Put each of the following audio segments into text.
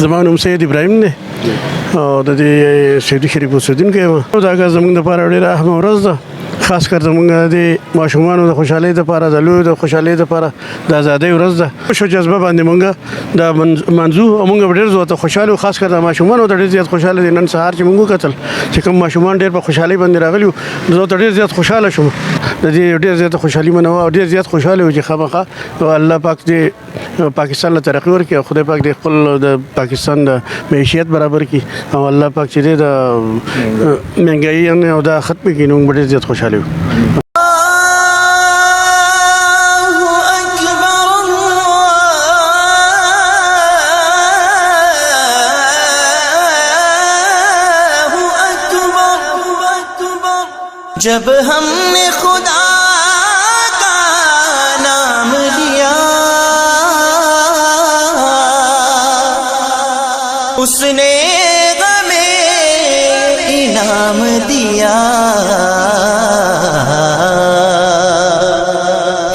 زما نوم سید ابراهیم دی او د دې سعودي شریف اوسېدونکی یم. دا ورځ زموږ دپاره ډېره اهمه ورځ ده، خاص کر زموږ د ماشومانو د خوشحالۍ دپاره، د لویو د خوشحالۍ دپاره د ازادۍ ورځ ده. شو جذبه باندې مونږ دا منځو او مونږ به ډېر زیات خوشحاله یو، خاص کر د ماشومانو ته ډېر زیات خوشحاله دي. نن سهار چې مونږ وکتل چې کوم ماشومان ډېر په خوشحالۍ باندې راغلي وو، زه ته ډېر زیات خوشحاله شوم. د دې ډېر زیاته خوشحالي منوه او ډېر زیات خوشحاله یو چې خامخا الله پاک دې پاکستان له ترقي ورکړي او خدای پاک دې خپل د پاکستان د معیشت برابر کړي او الله پاک چې دې د مهنګایي او دا ختم کړي، نو موږ ډېر زیات خوشحاله یو. جب ہم نے خدا کا نام لیا، اس نے ہمیں انعام دیا.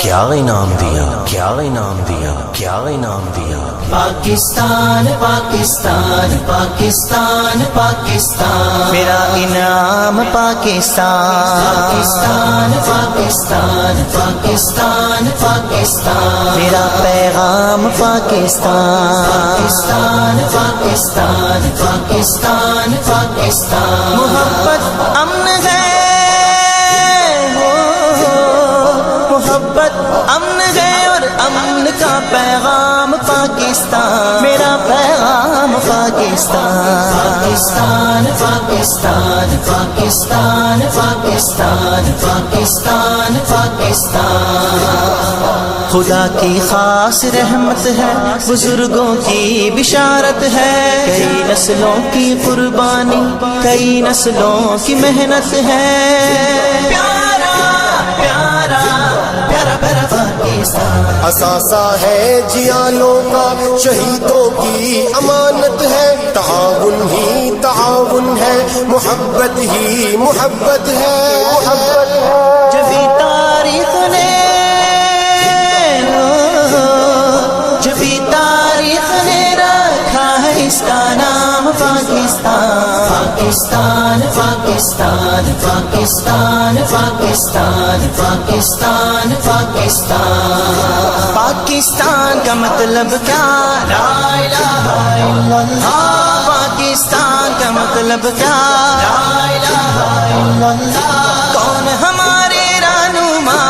کیا انعام دیا، کیا انعام دیا، کیا انعام دیا. پاکستان پاکستان پاکستان پاکستان، میرا انعام پاکستان. پاکستان پاکستان پاکستان پاکستان، میرا پیغام پاکستان. پاکستان پاکستان پاکستان پاکستان، محبت امن ہے، محبت امن ہے اور امن کا پیغام پاکستان، میرا پیغام پاکستان. پاکستان پاکستان پاکستان پاکستان پاکستان پاکستان، خدا کی خاص رحمت ہے، بزرگوں کی بشارت ہے، کئی نسلوں کی قربانی، کئی نسلوں کی محنت ہے. اثاثہ ہے جیانوں کا، شہیدوں کی امانت ہے، تعاون ہی تعاون ہے، محبت ہی محبت ہے. جبھی تاریخ نے جبھی تاریخ نے رکھا ہے اس کا نام پاکستان. پاکستان پاکستان پاکستان پاکستان پاکستان پاکستان، پاکستان کا مطلب کیا؟ لا الہ الا اللہ. پاکستان کا مطلب کیا؟ لا الہ الا اللہ. کون ہمارے رہنما،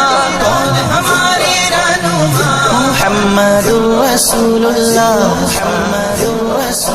کون ہمارے رہنما؟ محمد رسول اللہ، محمد رسول